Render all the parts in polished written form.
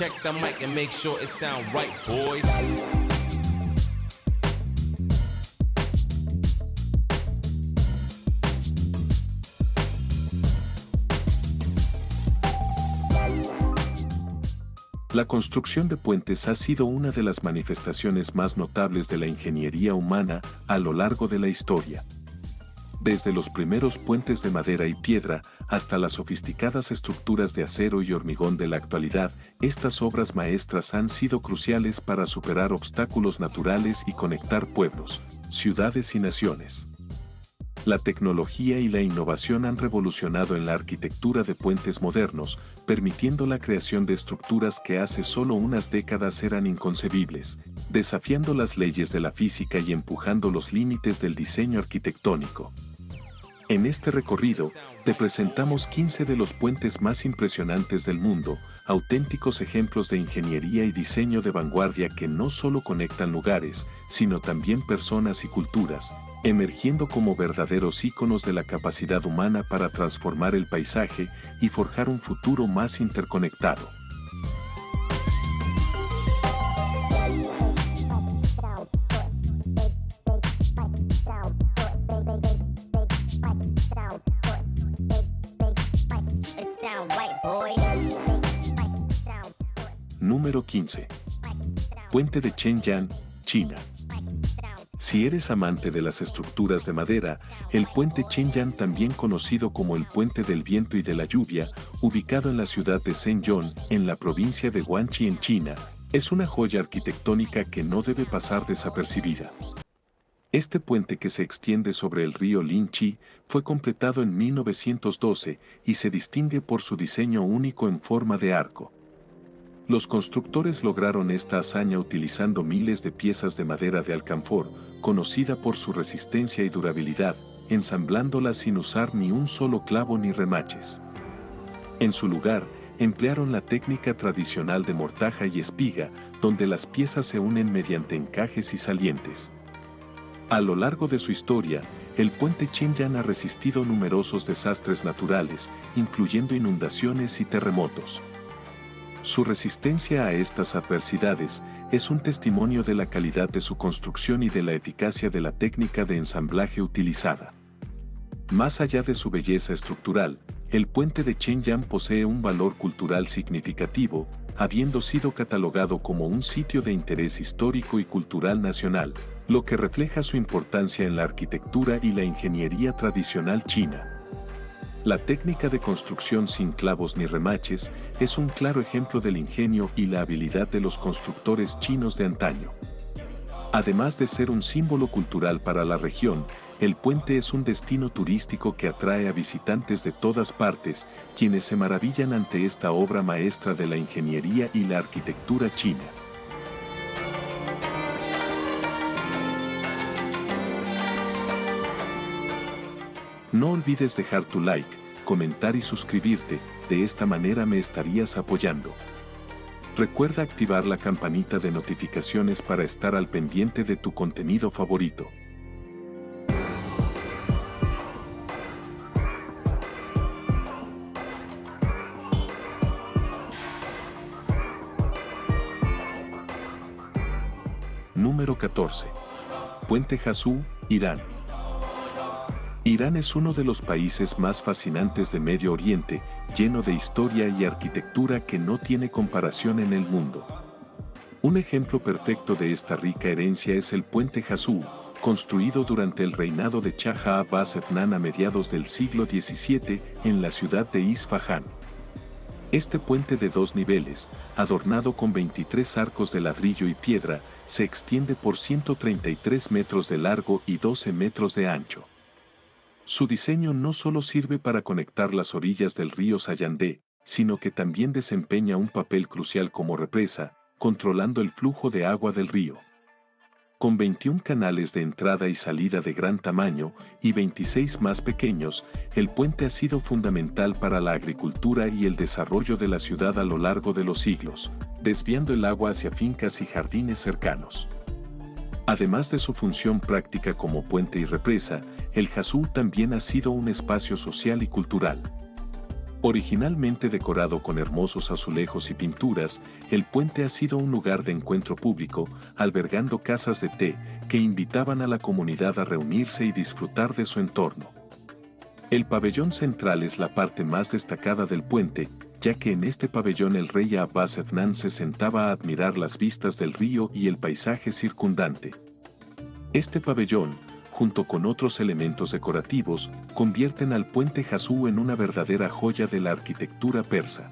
check the mic and make sure it sound right, boys. La construcción de puentes ha sido una de las manifestaciones más notables de la ingeniería humana a lo largo de la historia. Desde los primeros puentes de madera y piedra hasta las sofisticadas estructuras de acero y hormigón de la actualidad, estas obras maestras han sido cruciales para superar obstáculos naturales y conectar pueblos, ciudades y naciones. La tecnología y la innovación han revolucionado en la arquitectura de puentes modernos, permitiendo la creación de estructuras que hace solo unas décadas eran inconcebibles, desafiando las leyes de la física y empujando los límites del diseño arquitectónico. En este recorrido, te presentamos 15 de los puentes más impresionantes del mundo, auténticos ejemplos de ingeniería y diseño de vanguardia que no solo conectan lugares, sino también personas y culturas, emergiendo como verdaderos íconos de la capacidad humana para transformar el paisaje y forjar un futuro más interconectado. Número 15. Puente de Chengjiang, China. Si eres amante de las estructuras de madera, el puente Chengjiang, también conocido como el Puente del Viento y de la Lluvia, ubicado en la ciudad de Shenzhen, en la provincia de Guangxi en China, es una joya arquitectónica que no debe pasar desapercibida. Este puente, que se extiende sobre el río Linchi, fue completado en 1912 y se distingue por su diseño único en forma de arco. Los constructores lograron esta hazaña utilizando miles de piezas de madera de alcanfor, conocida por su resistencia y durabilidad, ensamblándolas sin usar ni un solo clavo ni remaches. En su lugar, emplearon la técnica tradicional de mortaja y espiga, donde las piezas se unen mediante encajes y salientes. A lo largo de su historia, el puente Chengjiang ha resistido numerosos desastres naturales, incluyendo inundaciones y terremotos. Su resistencia a estas adversidades es un testimonio de la calidad de su construcción y de la eficacia de la técnica de ensamblaje utilizada. Más allá de su belleza estructural, el puente de Chengjiang posee un valor cultural significativo, habiendo sido catalogado como un sitio de interés histórico y cultural nacional, lo que refleja su importancia en la arquitectura y la ingeniería tradicional china. La técnica de construcción sin clavos ni remaches es un claro ejemplo del ingenio y la habilidad de los constructores chinos de antaño. Además de ser un símbolo cultural para la región, el puente es un destino turístico que atrae a visitantes de todas partes, quienes se maravillan ante esta obra maestra de la ingeniería y la arquitectura china. No olvides dejar tu like, comentar y suscribirte, de esta manera me estarías apoyando. Recuerda activar la campanita de notificaciones para estar al pendiente de tu contenido favorito. Número 14. Puente Házú, Irán. Irán es uno de los países más fascinantes de Medio Oriente, lleno de historia y arquitectura que no tiene comparación en el mundo. Un ejemplo perfecto de esta rica herencia es el Puente Házú, construido durante el reinado de Shah Abbas Efnan a mediados del siglo XVII en la ciudad de Isfahán. Este puente de 2 niveles, adornado con 23 arcos de ladrillo y piedra, se extiende por 133 metros de largo y 12 metros de ancho. Su diseño no solo sirve para conectar las orillas del río Sayandé, sino que también desempeña un papel crucial como represa, controlando el flujo de agua del río. Con 21 canales de entrada y salida de gran tamaño y 26 más pequeños, el puente ha sido fundamental para la agricultura y el desarrollo de la ciudad a lo largo de los siglos, desviando el agua hacia fincas y jardines cercanos. Además de su función práctica como puente y represa, el Házú también ha sido un espacio social y cultural. Originalmente decorado con hermosos azulejos y pinturas, el puente ha sido un lugar de encuentro público, albergando casas de té que invitaban a la comunidad a reunirse y disfrutar de su entorno. El pabellón central es la parte más destacada del puente, ya que en este pabellón el rey Abbas Efnan se sentaba a admirar las vistas del río y el paisaje circundante. Este pabellón, junto con otros elementos decorativos, convierten al puente Jasú en una verdadera joya de la arquitectura persa.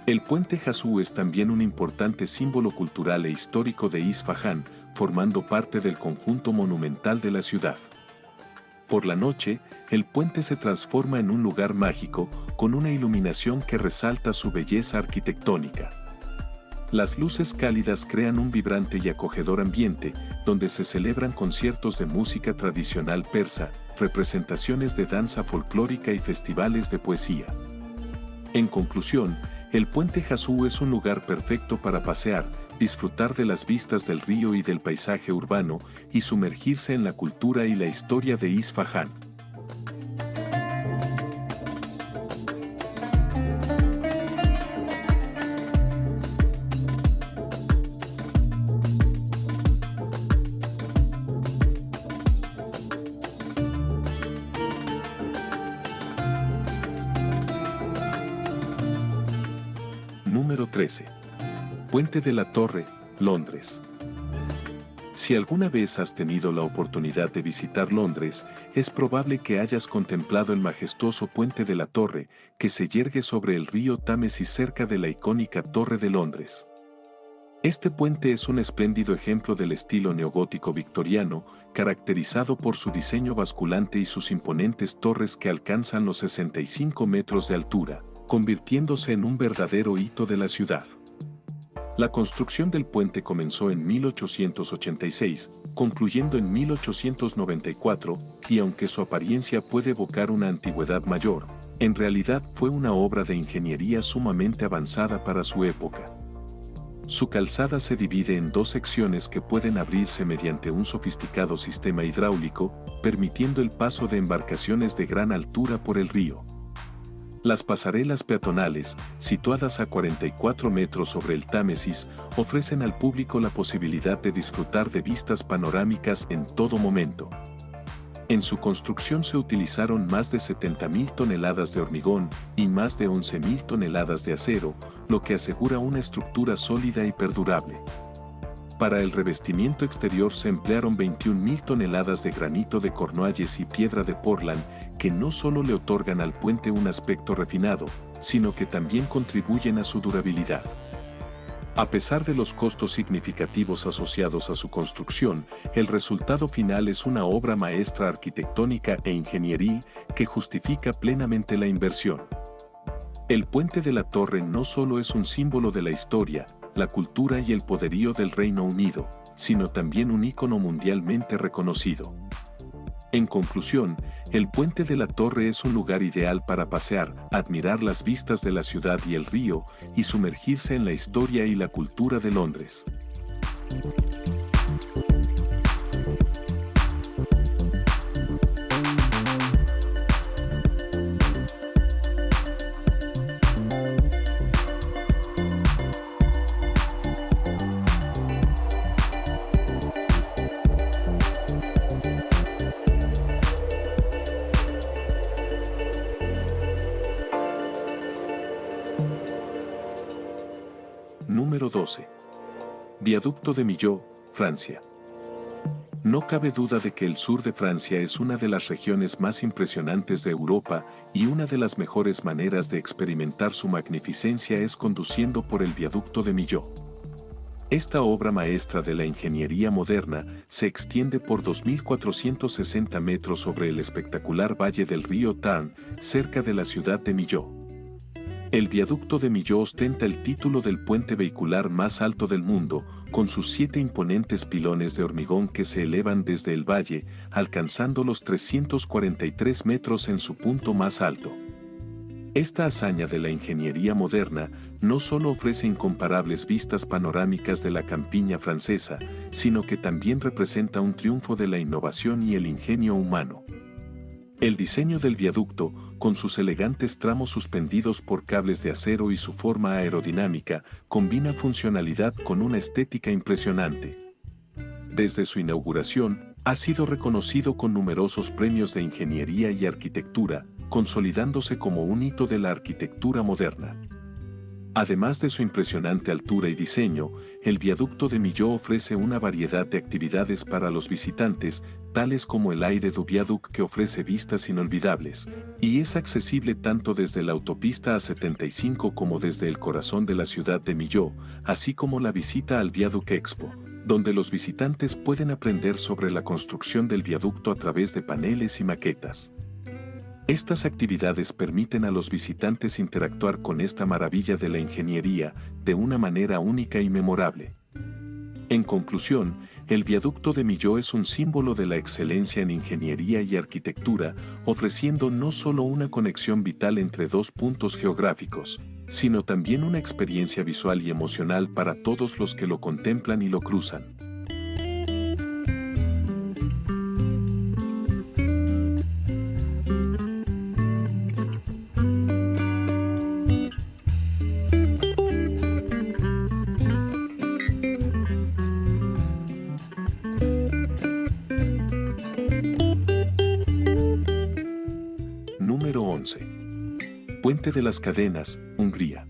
El puente Jasú es también un importante símbolo cultural e histórico de Isfahán, formando parte del conjunto monumental de la ciudad. Por la noche, el puente se transforma en un lugar mágico, con una iluminación que resalta su belleza arquitectónica. Las luces cálidas crean un vibrante y acogedor ambiente, donde se celebran conciertos de música tradicional persa, representaciones de danza folclórica y festivales de poesía. En conclusión, el puente Jasú es un lugar perfecto para pasear, disfrutar de las vistas del río y del paisaje urbano, y sumergirse en la cultura y la historia de Isfahán. Número 13. Puente de la Torre, Londres. Si alguna vez has tenido la oportunidad de visitar Londres, es probable que hayas contemplado el majestuoso Puente de la Torre, que se yergue sobre el río Támesis cerca de la icónica Torre de Londres. Este puente es un espléndido ejemplo del estilo neogótico victoriano, caracterizado por su diseño basculante y sus imponentes torres que alcanzan los 65 metros de altura, convirtiéndose en un verdadero hito de la ciudad. La construcción del puente comenzó en 1886, concluyendo en 1894, y aunque su apariencia puede evocar una antigüedad mayor, en realidad fue una obra de ingeniería sumamente avanzada para su época. Su calzada se divide en dos secciones que pueden abrirse mediante un sofisticado sistema hidráulico, permitiendo el paso de embarcaciones de gran altura por el río. Las pasarelas peatonales, situadas a 44 metros sobre el Támesis, ofrecen al público la posibilidad de disfrutar de vistas panorámicas en todo momento. En su construcción se utilizaron más de 70.000 toneladas de hormigón y más de 11.000 toneladas de acero, lo que asegura una estructura sólida y perdurable. Para el revestimiento exterior se emplearon 21.000 toneladas de granito de Cornualles y piedra de Portland, que no solo le otorgan al puente un aspecto refinado, sino que también contribuyen a su durabilidad. A pesar de los costos significativos asociados a su construcción, el resultado final es una obra maestra arquitectónica e ingenieril que justifica plenamente la inversión. El Puente de la Torre no solo es un símbolo de la historia, la cultura y el poderío del Reino Unido, sino también un ícono mundialmente reconocido. En conclusión, el Puente de la Torre es un lugar ideal para pasear, admirar las vistas de la ciudad y el río, y sumergirse en la historia y la cultura de Londres. Número 12. Viaducto de Millau, Francia. No cabe duda de que el sur de Francia es una de las regiones más impresionantes de Europa y una de las mejores maneras de experimentar su magnificencia es conduciendo por el Viaducto de Millau. Esta obra maestra de la ingeniería moderna se extiende por 2.460 metros sobre el espectacular valle del río Tarn, cerca de la ciudad de Millau. El viaducto de Millau ostenta el título del puente vehicular más alto del mundo, con sus 7 imponentes pilones de hormigón que se elevan desde el valle, alcanzando los 343 metros en su punto más alto. Esta hazaña de la ingeniería moderna no solo ofrece incomparables vistas panorámicas de la campiña francesa, sino que también representa un triunfo de la innovación y el ingenio humano. El diseño del viaducto con sus elegantes tramos suspendidos por cables de acero y su forma aerodinámica, combina funcionalidad con una estética impresionante. Desde su inauguración, ha sido reconocido con numerosos premios de ingeniería y arquitectura, consolidándose como un hito de la arquitectura moderna. Además de su impresionante altura y diseño, el viaducto de Millau ofrece una variedad de actividades para los visitantes, tales como el Aire du Viaduc, que ofrece vistas inolvidables, y es accesible tanto desde la autopista A75 como desde el corazón de la ciudad de Millau, así como la visita al Viaduc Expo, donde los visitantes pueden aprender sobre la construcción del viaducto a través de paneles y maquetas. Estas actividades permiten a los visitantes interactuar con esta maravilla de la ingeniería de una manera única y memorable. En conclusión, el viaducto de Millau es un símbolo de la excelencia en ingeniería y arquitectura, ofreciendo no solo una conexión vital entre dos puntos geográficos, sino también una experiencia visual y emocional para todos los que lo contemplan y lo cruzan. Número 11. Puente de las Cadenas, Hungría.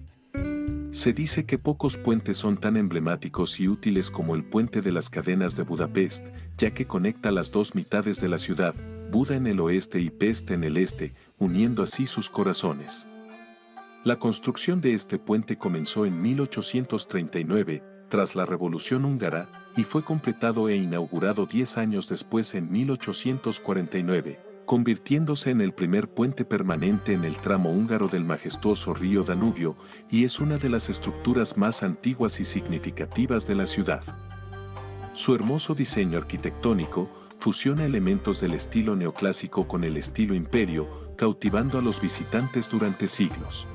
Se dice que pocos puentes son tan emblemáticos y útiles como el Puente de las Cadenas de Budapest, ya que conecta las dos mitades de la ciudad, Buda en el oeste y Pest en el este, uniendo así sus corazones. La construcción de este puente comenzó en 1839, tras la Revolución Húngara, y fue completado e inaugurado 10 años después en 1849. Convirtiéndose en el primer puente permanente en el tramo húngaro del majestuoso río Danubio, y es una de las estructuras más antiguas y significativas de la ciudad. Su hermoso diseño arquitectónico fusiona elementos del estilo neoclásico con el estilo imperio, cautivando a los visitantes durante siglos.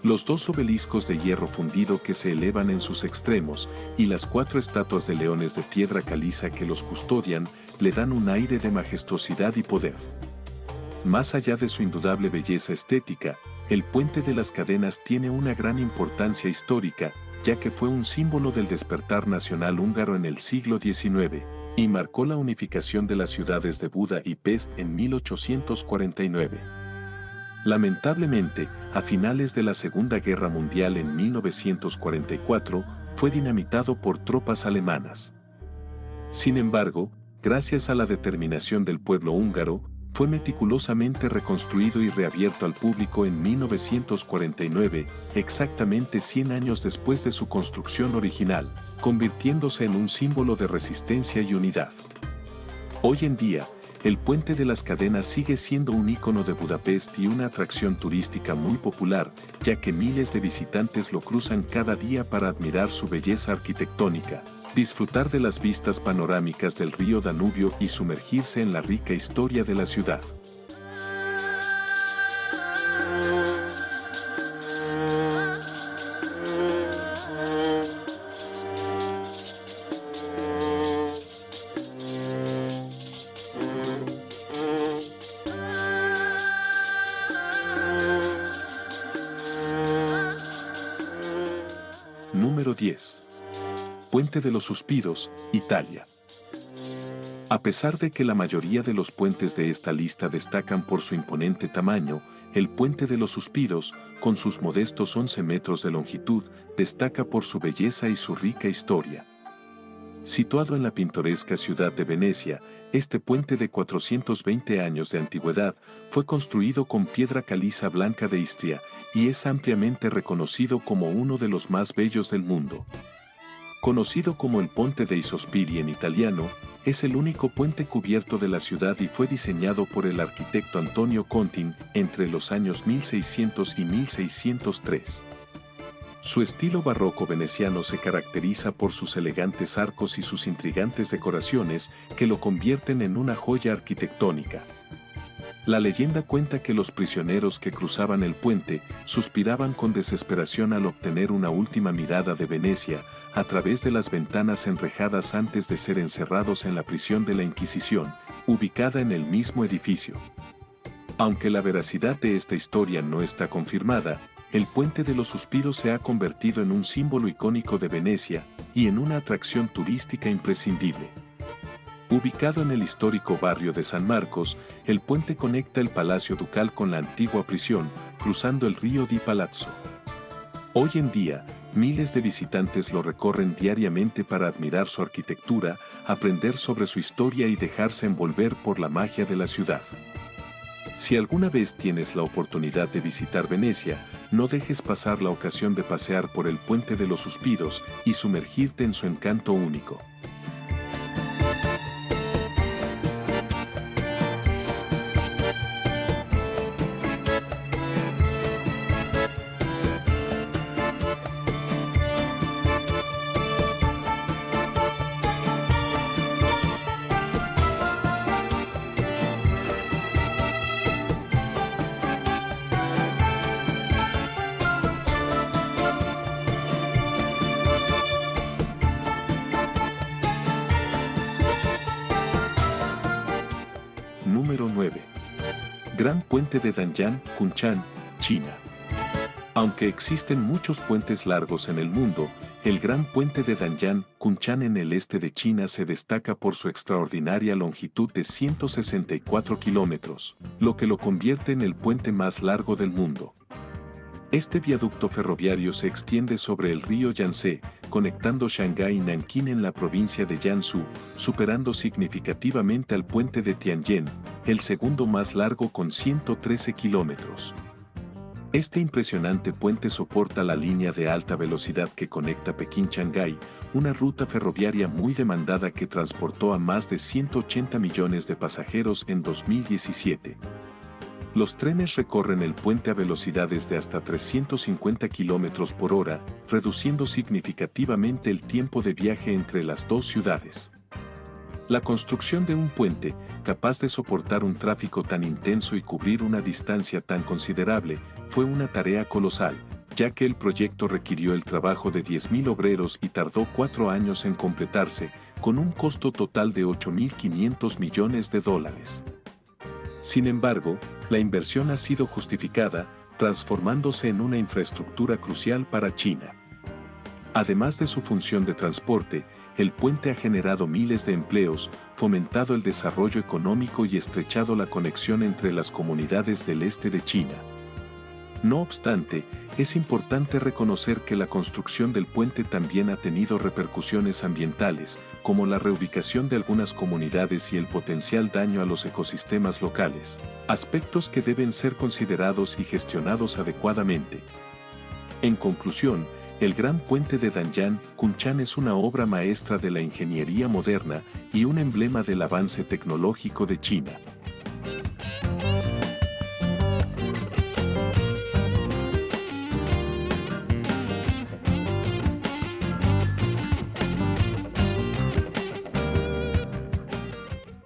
Los dos obeliscos de hierro fundido que se elevan en sus extremos y las 4 estatuas de leones de piedra caliza que los custodian le dan un aire de majestuosidad y poder. Más allá de su indudable belleza estética, el Puente de las Cadenas tiene una gran importancia histórica, ya que fue un símbolo del despertar nacional húngaro en el siglo XIX, y marcó la unificación de las ciudades de Buda y Pest en 1849. Lamentablemente, a finales de la Segunda Guerra Mundial en 1944, fue dinamitado por tropas alemanas. Sin embargo, gracias a la determinación del pueblo húngaro, fue meticulosamente reconstruido y reabierto al público en 1949, exactamente 100 años después de su construcción original, convirtiéndose en un símbolo de resistencia y unidad. Hoy en día, el Puente de las Cadenas sigue siendo un ícono de Budapest y una atracción turística muy popular, ya que miles de visitantes lo cruzan cada día para admirar su belleza arquitectónica, disfrutar de las vistas panorámicas del río Danubio y sumergirse en la rica historia de la ciudad. Número 10. Puente de los Suspiros, Italia. A pesar de que la mayoría de los puentes de esta lista destacan por su imponente tamaño, el Puente de los Suspiros, con sus modestos 11 metros de longitud, destaca por su belleza y su rica historia. Situado en la pintoresca ciudad de Venecia, este puente de 420 años de antigüedad fue construido con piedra caliza blanca de Istria y es ampliamente reconocido como uno de los más bellos del mundo. Conocido como el Ponte dei Sospiri en italiano, es el único puente cubierto de la ciudad y fue diseñado por el arquitecto Antonio Conti entre los años 1600 y 1603. Su estilo barroco veneciano se caracteriza por sus elegantes arcos y sus intrigantes decoraciones que lo convierten en una joya arquitectónica. La leyenda cuenta que los prisioneros que cruzaban el puente suspiraban con desesperación al obtener una última mirada de Venecia a través de las ventanas enrejadas antes de ser encerrados en la prisión de la Inquisición, ubicada en el mismo edificio. Aunque la veracidad de esta historia no está confirmada, el Puente de los Suspiros se ha convertido en un símbolo icónico de Venecia y en una atracción turística imprescindible. Ubicado en el histórico barrio de San Marcos, el puente conecta el Palacio Ducal con la antigua prisión, cruzando el río di Palazzo. Hoy en día, miles de visitantes lo recorren diariamente para admirar su arquitectura, aprender sobre su historia y dejarse envolver por la magia de la ciudad. Si alguna vez tienes la oportunidad de visitar Venecia, no dejes pasar la ocasión de pasear por el Puente de los Suspiros y sumergirte en su encanto único. Número 9. Gran Puente de Danyang, Kunshan, China. Aunque existen muchos puentes largos en el mundo, el Gran Puente de Danyang, Kunshan en el este de China se destaca por su extraordinaria longitud de 164 kilómetros, lo que lo convierte en el puente más largo del mundo. Este viaducto ferroviario se extiende sobre el río Yangtze, conectando Shanghái y Nankín en la provincia de Jiangsu, superando significativamente al puente de Tianjin, el segundo más largo con 113 kilómetros. Este impresionante puente soporta la línea de alta velocidad que conecta Pekín-Shanghái, una ruta ferroviaria muy demandada que transportó a más de 180 millones de pasajeros en 2017. Los trenes recorren el puente a velocidades de hasta 350 km por hora, reduciendo significativamente el tiempo de viaje entre las dos ciudades. La construcción de un puente, capaz de soportar un tráfico tan intenso y cubrir una distancia tan considerable, fue una tarea colosal, ya que el proyecto requirió el trabajo de 10.000 obreros y tardó 4 años en completarse, con un costo total de $8.500 millones. Sin embargo, la inversión ha sido justificada, transformándose en una infraestructura crucial para China. Además de su función de transporte, el puente ha generado miles de empleos, fomentado el desarrollo económico y estrechado la conexión entre las comunidades del este de China. No obstante, es importante reconocer que la construcción del puente también ha tenido repercusiones ambientales, como la reubicación de algunas comunidades y el potencial daño a los ecosistemas locales, aspectos que deben ser considerados y gestionados adecuadamente. En conclusión, el Gran Puente de Danyang, Kunshan es una obra maestra de la ingeniería moderna y un emblema del avance tecnológico de China.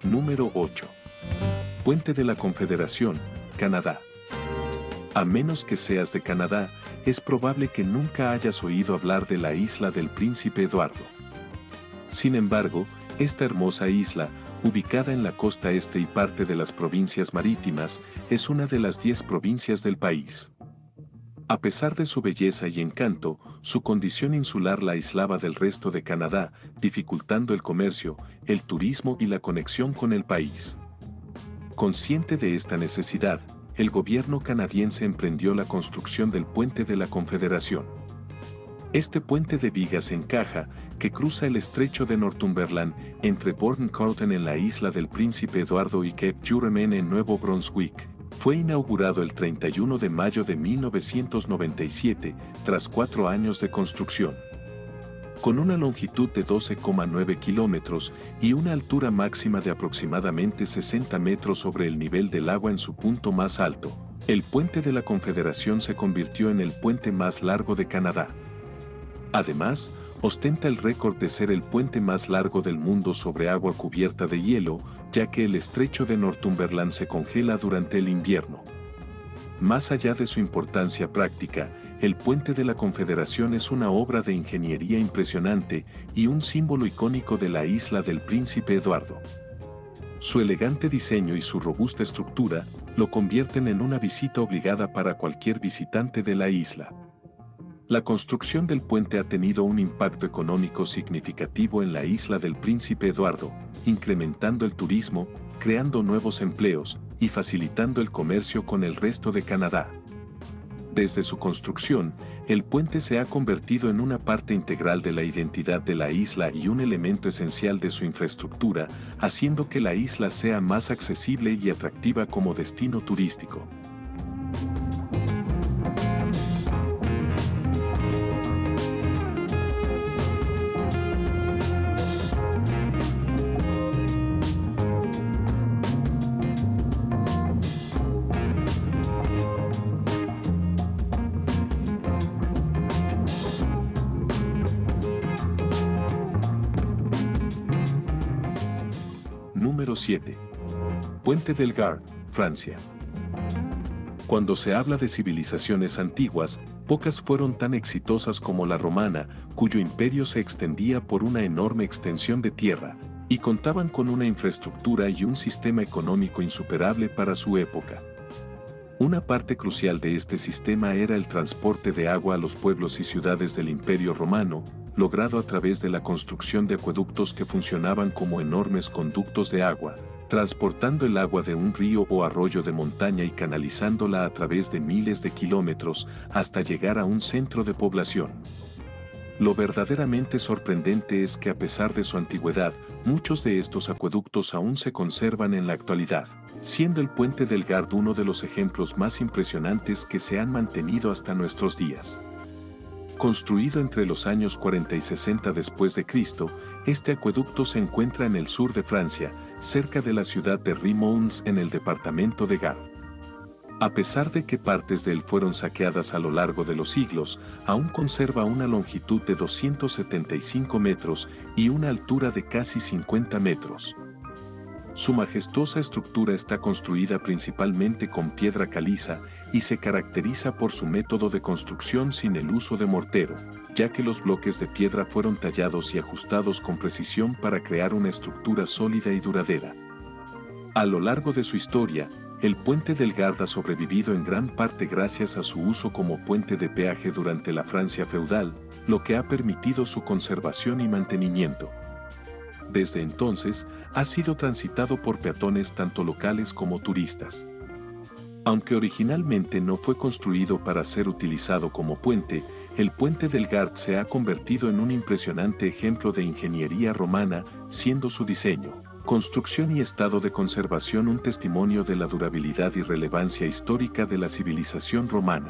Número 8. Puente de la Confederación, Canadá. A menos que seas de Canadá, es probable que nunca hayas oído hablar de la isla del Príncipe Eduardo. Sin embargo, esta hermosa isla, ubicada en la costa este y parte de las provincias marítimas, es una de las 10 provincias del país. A pesar de su belleza y encanto, su condición insular la aislaba del resto de Canadá, dificultando el comercio, el turismo y la conexión con el país. Consciente de esta necesidad, el gobierno canadiense emprendió la construcción del Puente de la Confederación. Este puente de vigas en caja, que cruza el estrecho de Northumberland entre Bourne-Courten en la isla del Príncipe Eduardo y Cape Juremen en Nuevo Brunswick, fue inaugurado el 31 de mayo de 1997, tras 4 años de construcción. Con una longitud de 12,9 kilómetros y una altura máxima de aproximadamente 60 metros sobre el nivel del agua en su punto más alto, el Puente de la Confederación se convirtió en el puente más largo de Canadá. Además, ostenta el récord de ser el puente más largo del mundo sobre agua cubierta de hielo, ya que el estrecho de Northumberland se congela durante el invierno. Más allá de su importancia práctica, el Puente de la Confederación es una obra de ingeniería impresionante y un símbolo icónico de la isla del Príncipe Eduardo. Su elegante diseño y su robusta estructura lo convierten en una visita obligada para cualquier visitante de la isla. La construcción del puente ha tenido un impacto económico significativo en la isla del Príncipe Eduardo, incrementando el turismo, creando nuevos empleos y facilitando el comercio con el resto de Canadá. Desde su construcción, el puente se ha convertido en una parte integral de la identidad de la isla y un elemento esencial de su infraestructura, haciendo que la isla sea más accesible y atractiva como destino turístico. Número 7. Puente del Gard, Francia. Cuando se habla de civilizaciones antiguas, pocas fueron tan exitosas como la romana, cuyo imperio se extendía por una enorme extensión de tierra, y contaban con una infraestructura y un sistema económico insuperable para su época. Una parte crucial de este sistema era el transporte de agua a los pueblos y ciudades del Imperio Romano, logrado a través de la construcción de acueductos que funcionaban como enormes conductos de agua, transportando el agua de un río o arroyo de montaña y canalizándola a través de miles de kilómetros hasta llegar a un centro de población. Lo verdaderamente sorprendente es que a pesar de su antigüedad, muchos de estos acueductos aún se conservan en la actualidad, siendo el Puente del Gard uno de los ejemplos más impresionantes que se han mantenido hasta nuestros días. Construido entre los años 40 y 60 después de Cristo, este acueducto se encuentra en el sur de Francia, cerca de la ciudad de Rimouns en el departamento de Gard. A pesar de que partes de él fueron saqueadas a lo largo de los siglos, aún conserva una longitud de 275 metros y una altura de casi 50 metros. Su majestuosa estructura está construida principalmente con piedra caliza y se caracteriza por su método de construcción sin el uso de mortero, ya que los bloques de piedra fueron tallados y ajustados con precisión para crear una estructura sólida y duradera. A lo largo de su historia, el Puente del Gard ha sobrevivido en gran parte gracias a su uso como puente de peaje durante la Francia feudal, lo que ha permitido su conservación y mantenimiento. Desde entonces, ha sido transitado por peatones tanto locales como turistas. Aunque originalmente no fue construido para ser utilizado como puente, el Puente del Gard se ha convertido en un impresionante ejemplo de ingeniería romana, siendo su diseño, construcción y estado de conservación un testimonio de la durabilidad y relevancia histórica de la civilización romana.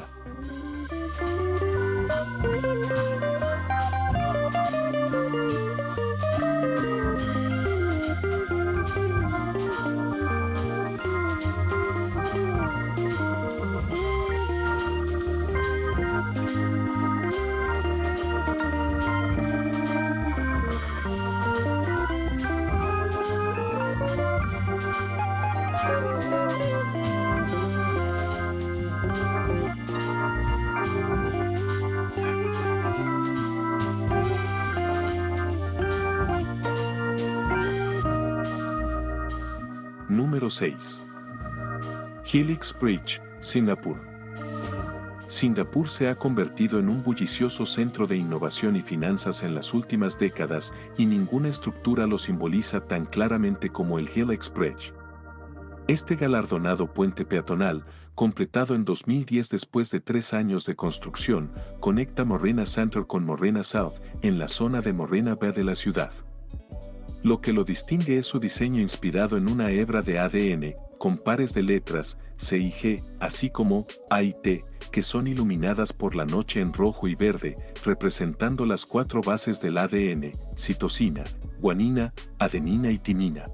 Número 6. Helix Bridge, Singapur. Singapur se ha convertido en un bullicioso centro de innovación y finanzas en las últimas décadas y ninguna estructura lo simboliza tan claramente como el Helix Bridge. Este galardonado puente peatonal, completado en 2010 después de 3 años de construcción, conecta Morena Center con Morena South en la zona de Morena Bay de la ciudad. Lo que lo distingue es su diseño inspirado en una hebra de ADN, con pares de letras, C y G, así como A y T, que son iluminadas por la noche en rojo y verde, representando las 4 bases del ADN, citosina, guanina, adenina y timina.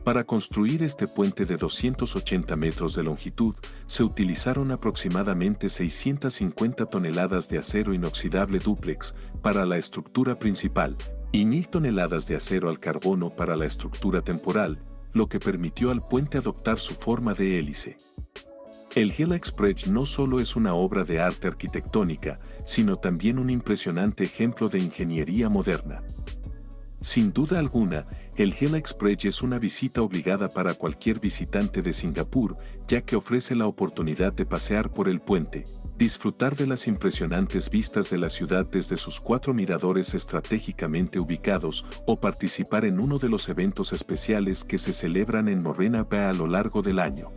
Para construir este puente de 280 metros de longitud, se utilizaron aproximadamente 650 toneladas de acero inoxidable dúplex para la estructura principal, y 1000 toneladas de acero al carbono para la estructura temporal, lo que permitió al puente adoptar su forma de hélice. El Helix Bridge no solo es una obra de arte arquitectónica, sino también un impresionante ejemplo de ingeniería moderna. Sin duda alguna, el Gela Express es una visita obligada para cualquier visitante de Singapur, ya que ofrece la oportunidad de pasear por el puente, disfrutar de las impresionantes vistas de la ciudad desde sus 4 miradores estratégicamente ubicados o participar en uno de los eventos especiales que se celebran en Marina Bay a lo largo del año.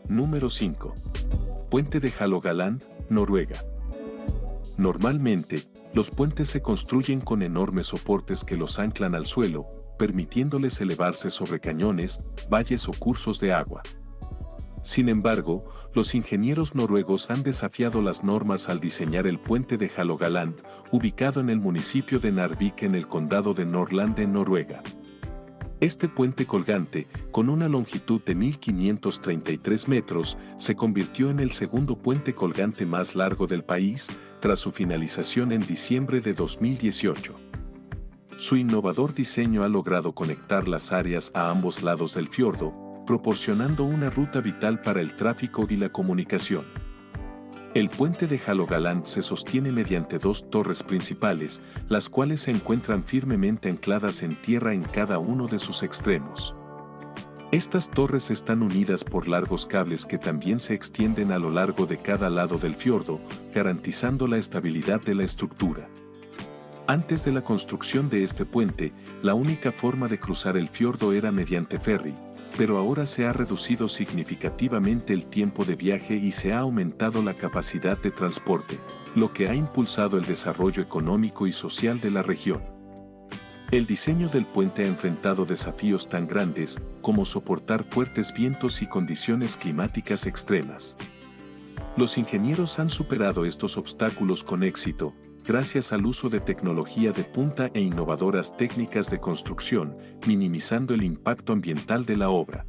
Número 5. Puente de Hålogaland, Noruega. Normalmente, los puentes se construyen con enormes soportes que los anclan al suelo, permitiéndoles elevarse sobre cañones, valles o cursos de agua. Sin embargo, los ingenieros noruegos han desafiado las normas al diseñar el puente de Hålogaland, ubicado en el municipio de Narvik en el condado de Nordland en Noruega. Este puente colgante, con una longitud de 1.533 metros, se convirtió en el segundo puente colgante más largo del país, tras su finalización en diciembre de 2018. Su innovador diseño ha logrado conectar las áreas a ambos lados del fiordo, proporcionando una ruta vital para el tráfico y la comunicación. El puente de Hålogaland se sostiene mediante 2 torres principales, las cuales se encuentran firmemente ancladas en tierra en cada uno de sus extremos. Estas torres están unidas por largos cables que también se extienden a lo largo de cada lado del fiordo, garantizando la estabilidad de la estructura. Antes de la construcción de este puente, la única forma de cruzar el fiordo era mediante ferry, pero ahora se ha reducido significativamente el tiempo de viaje y se ha aumentado la capacidad de transporte, lo que ha impulsado el desarrollo económico y social de la región. El diseño del puente ha enfrentado desafíos tan grandes como soportar fuertes vientos y condiciones climáticas extremas. Los ingenieros han superado estos obstáculos con éxito, gracias al uso de tecnología de punta e innovadoras técnicas de construcción, minimizando el impacto ambiental de la obra.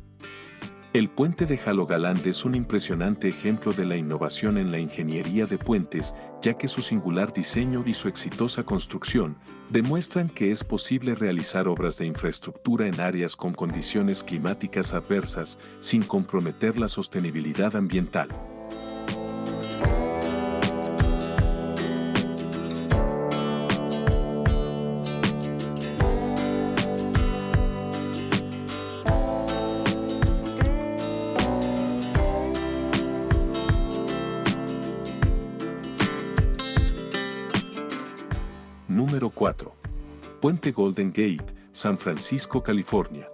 El puente de Hålogaland es un impresionante ejemplo de la innovación en la ingeniería de puentes, ya que su singular diseño y su exitosa construcción demuestran que es posible realizar obras de infraestructura en áreas con condiciones climáticas adversas sin comprometer la sostenibilidad ambiental. Número 4. Puente Golden Gate, San Francisco, California.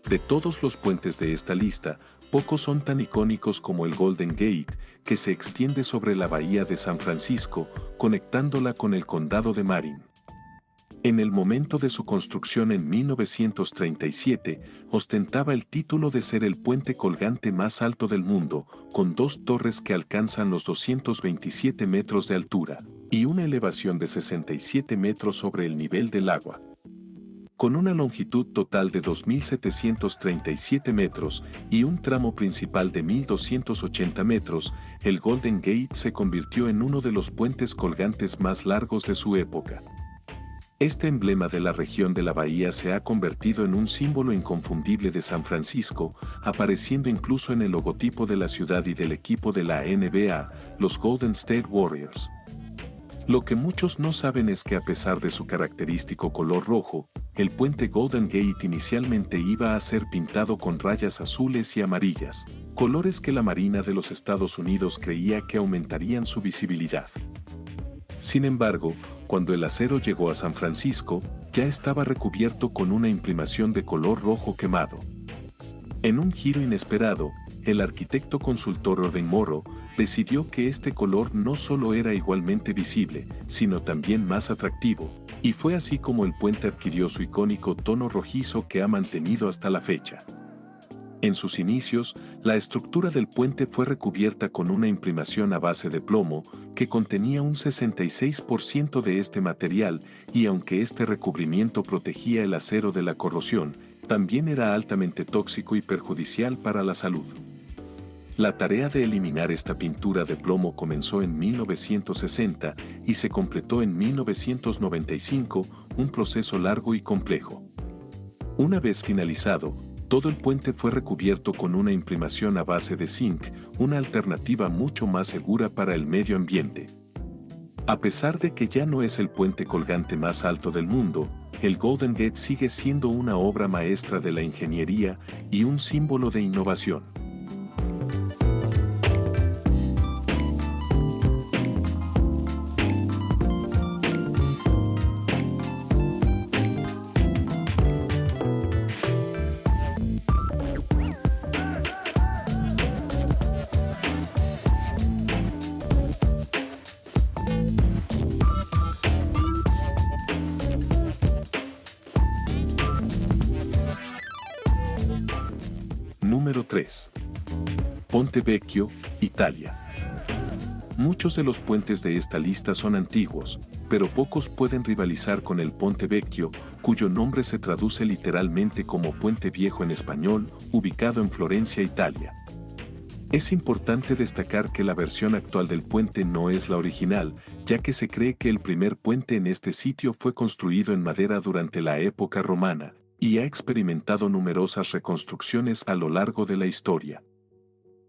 De todos los puentes de esta lista, pocos son tan icónicos como el Golden Gate, que se extiende sobre la bahía de San Francisco, conectándola con el condado de Marin. En el momento de su construcción en 1937, ostentaba el título de ser el puente colgante más alto del mundo, con 2 torres que alcanzan los 227 metros de altura y una elevación de 67 metros sobre el nivel del agua. Con una longitud total de 2.737 metros y un tramo principal de 1.280 metros, el Golden Gate se convirtió en uno de los puentes colgantes más largos de su época. Este emblema de la región de la bahía se ha convertido en un símbolo inconfundible de San Francisco, apareciendo incluso en el logotipo de la ciudad y del equipo de la NBA, los Golden State Warriors. Lo que muchos no saben es que a pesar de su característico color rojo, el puente Golden Gate inicialmente iba a ser pintado con rayas azules y amarillas, colores que la Marina de los Estados Unidos creía que aumentarían su visibilidad. Sin embargo, cuando el acero llegó a San Francisco, ya estaba recubierto con una imprimación de color rojo quemado. En un giro inesperado, el arquitecto consultor Irving Morrow decidió que este color no solo era igualmente visible, sino también más atractivo, y fue así como el puente adquirió su icónico tono rojizo que ha mantenido hasta la fecha. En sus inicios, la estructura del puente fue recubierta con una imprimación a base de plomo, que contenía un 66% de este material, y aunque este recubrimiento protegía el acero de la corrosión, también era altamente tóxico y perjudicial para la salud. La tarea de eliminar esta pintura de plomo comenzó en 1960 y se completó en 1995, un proceso largo y complejo. Una vez finalizado, todo el puente fue recubierto con una imprimación a base de zinc, una alternativa mucho más segura para el medio ambiente. A pesar de que ya no es el puente colgante más alto del mundo, el Golden Gate sigue siendo una obra maestra de la ingeniería y un símbolo de innovación. Número 3. Ponte Vecchio, Italia. Muchos de los puentes de esta lista son antiguos, pero pocos pueden rivalizar con el Ponte Vecchio, cuyo nombre se traduce literalmente como Puente Viejo en español, ubicado en Florencia, Italia. Es importante destacar que la versión actual del puente no es la original, ya que se cree que el primer puente en este sitio fue construido en madera durante la época romana, y ha experimentado numerosas reconstrucciones a lo largo de la historia.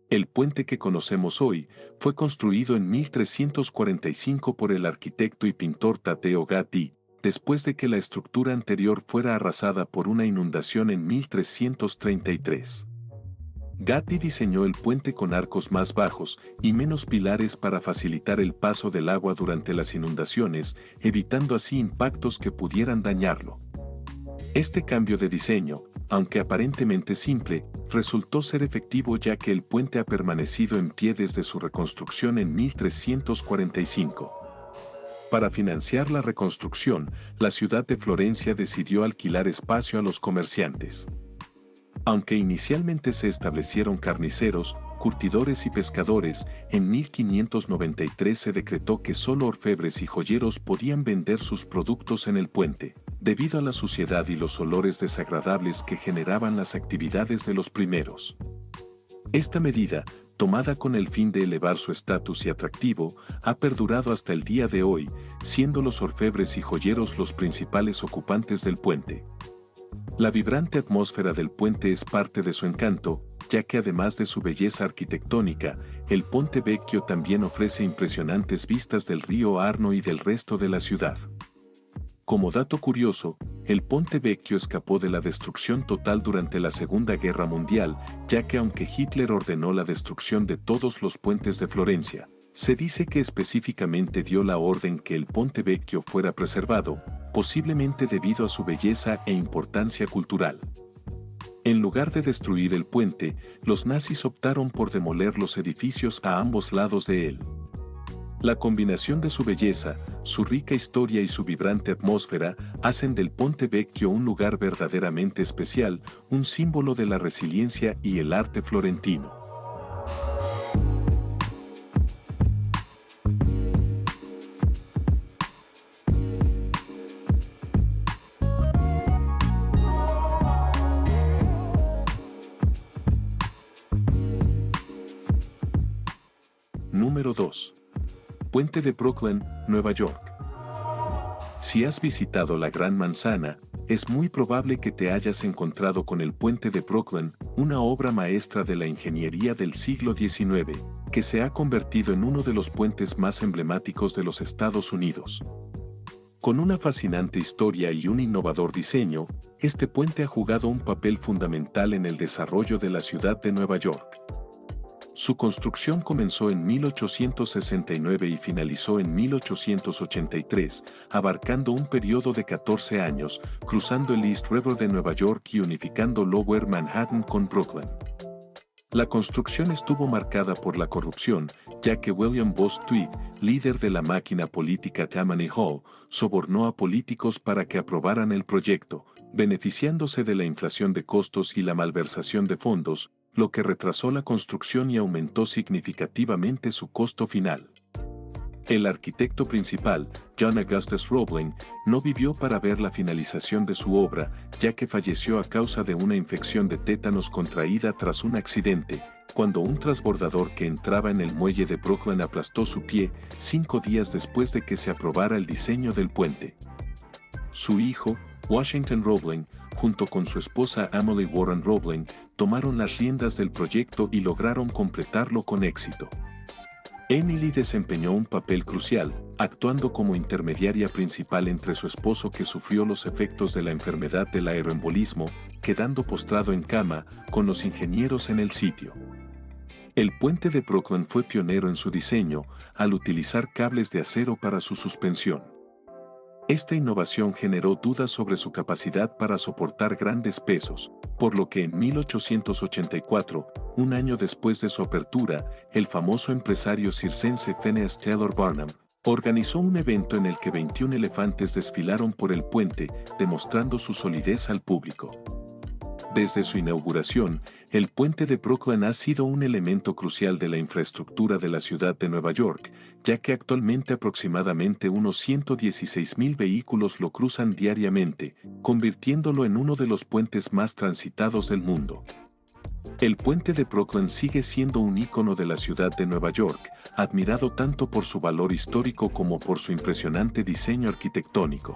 El puente que conocemos hoy fue construido en 1345 por el arquitecto y pintor Taddeo Gaddi, después de que la estructura anterior fuera arrasada por una inundación en 1333. Gaddi diseñó el puente con arcos más bajos y menos pilares para facilitar el paso del agua durante las inundaciones, evitando así impactos que pudieran dañarlo. Este cambio de diseño, aunque aparentemente simple, resultó ser efectivo ya que el puente ha permanecido en pie desde su reconstrucción en 1345. Para financiar la reconstrucción, la ciudad de Florencia decidió alquilar espacio a los comerciantes. Aunque inicialmente se establecieron carniceros, curtidores y pescadores, en 1593 se decretó que solo orfebres y joyeros podían vender sus productos en el puente, debido a la suciedad y los olores desagradables que generaban las actividades de los primeros. Esta medida, tomada con el fin de elevar su estatus y atractivo, ha perdurado hasta el día de hoy, siendo los orfebres y joyeros los principales ocupantes del puente. La vibrante atmósfera del puente es parte de su encanto, ya que además de su belleza arquitectónica, el Ponte Vecchio también ofrece impresionantes vistas del río Arno y del resto de la ciudad. Como dato curioso, el Ponte Vecchio escapó de la destrucción total durante la Segunda Guerra Mundial, ya que aunque Hitler ordenó la destrucción de todos los puentes de Florencia, se dice que específicamente dio la orden que el Ponte Vecchio fuera preservado, posiblemente debido a su belleza e importancia cultural. En lugar de destruir el puente, los nazis optaron por demoler los edificios a ambos lados de él. La combinación de su belleza, su rica historia y su vibrante atmósfera hacen del Ponte Vecchio un lugar verdaderamente especial, un símbolo de la resiliencia y el arte florentino. Número 2. Puente de Brooklyn, Nueva York. Si has visitado la Gran Manzana, es muy probable que te hayas encontrado con el Puente de Brooklyn, una obra maestra de la ingeniería del siglo XIX, que se ha convertido en uno de los puentes más emblemáticos de los Estados Unidos. Con una fascinante historia y un innovador diseño, este puente ha jugado un papel fundamental en el desarrollo de la ciudad de Nueva York. Su construcción comenzó en 1869 y finalizó en 1883, abarcando un periodo de 14 años, cruzando el East River de Nueva York y unificando Lower Manhattan con Brooklyn. La construcción estuvo marcada por la corrupción, ya que William Boss Tweed, líder de la máquina política Tammany Hall, sobornó a políticos para que aprobaran el proyecto, beneficiándose de la inflación de costos y la malversación de fondos, lo que retrasó la construcción y aumentó significativamente su costo final. El arquitecto principal, John Augustus Roebling, no vivió para ver la finalización de su obra, ya que falleció a causa de una infección de tétanos contraída tras un accidente, cuando un transbordador que entraba en el muelle de Brooklyn aplastó su pie 5 días después de que se aprobara el diseño del puente. Su hijo, Washington Roebling, junto con su esposa Emily Warren Roebling, tomaron las riendas del proyecto y lograron completarlo con éxito. Emily desempeñó un papel crucial, actuando como intermediaria principal entre su esposo que sufrió los efectos de la enfermedad del aeroembolismo, quedando postrado en cama, con los ingenieros en el sitio. El puente de Brooklyn fue pionero en su diseño, al utilizar cables de acero para su suspensión. Esta innovación generó dudas sobre su capacidad para soportar grandes pesos, por lo que en 1884, un año después de su apertura, el famoso empresario circense Phineas Taylor Barnum organizó un evento en el que 21 elefantes desfilaron por el puente, demostrando su solidez al público. Desde su inauguración, el puente de Brooklyn ha sido un elemento crucial de la infraestructura de la ciudad de Nueva York, ya que actualmente aproximadamente unos 116,000 vehículos lo cruzan diariamente, convirtiéndolo en uno de los puentes más transitados del mundo. El puente de Brooklyn sigue siendo un ícono de la ciudad de Nueva York, admirado tanto por su valor histórico como por su impresionante diseño arquitectónico.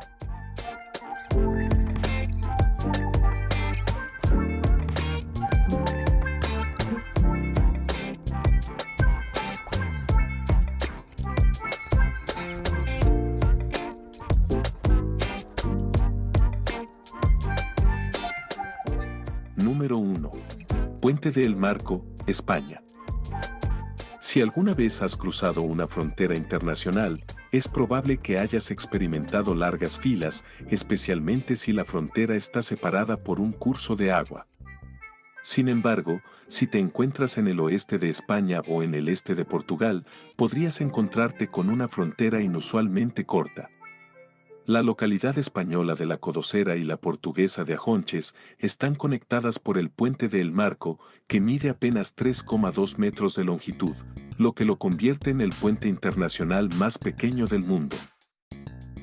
Número 1. Puente de El Marco, España. Si alguna vez has cruzado una frontera internacional, es probable que hayas experimentado largas filas, especialmente si la frontera está separada por un curso de agua. Sin embargo, si te encuentras en el oeste de España o en el este de Portugal, podrías encontrarte con una frontera inusualmente corta. La localidad española de La Codocera y la portuguesa de Ajonches están conectadas por el puente de El Marco, que mide apenas 3,2 metros de longitud, lo que lo convierte en el puente internacional más pequeño del mundo.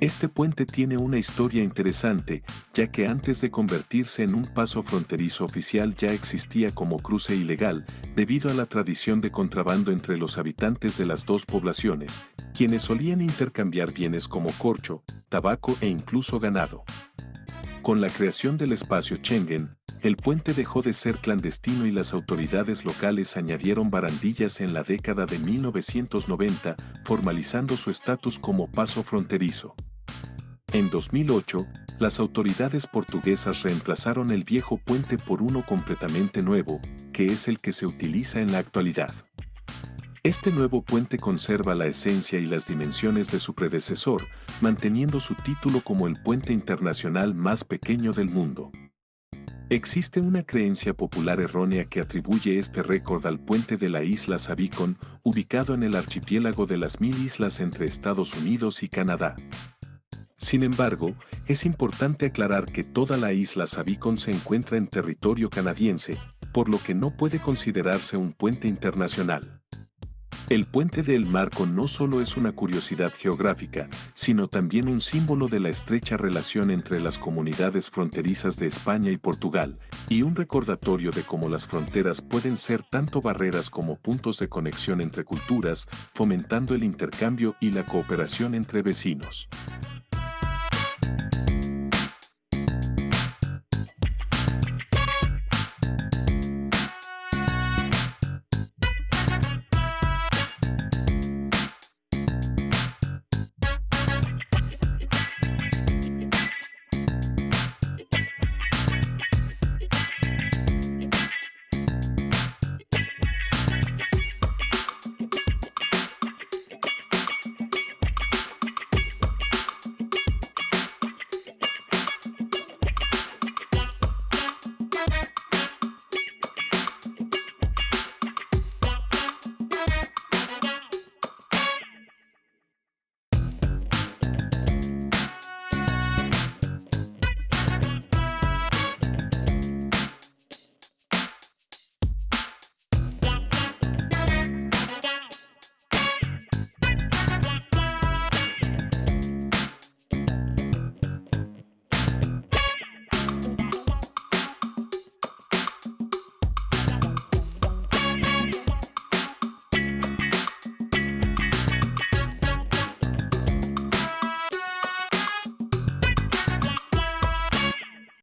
Este puente tiene una historia interesante, ya que antes de convertirse en un paso fronterizo oficial ya existía como cruce ilegal, debido a la tradición de contrabando entre los habitantes de las dos poblaciones, quienes solían intercambiar bienes como corcho, tabaco e incluso ganado. Con la creación del espacio Schengen, el puente dejó de ser clandestino y las autoridades locales añadieron barandillas en la década de 1990, formalizando su estatus como paso fronterizo. En 2008, las autoridades portuguesas reemplazaron el viejo puente por uno completamente nuevo, que es el que se utiliza en la actualidad. Este nuevo puente conserva la esencia y las dimensiones de su predecesor, manteniendo su título como el puente internacional más pequeño del mundo. Existe una creencia popular errónea que atribuye este récord al puente de la isla Sabicon, ubicado en el archipiélago de las 1000 islas entre Estados Unidos y Canadá. Sin embargo, es importante aclarar que toda la isla Sabicon se encuentra en territorio canadiense, por lo que no puede considerarse un puente internacional. El puente de El Marco no solo es una curiosidad geográfica, sino también un símbolo de la estrecha relación entre las comunidades fronterizas de España y Portugal, y un recordatorio de cómo las fronteras pueden ser tanto barreras como puntos de conexión entre culturas, fomentando el intercambio y la cooperación entre vecinos.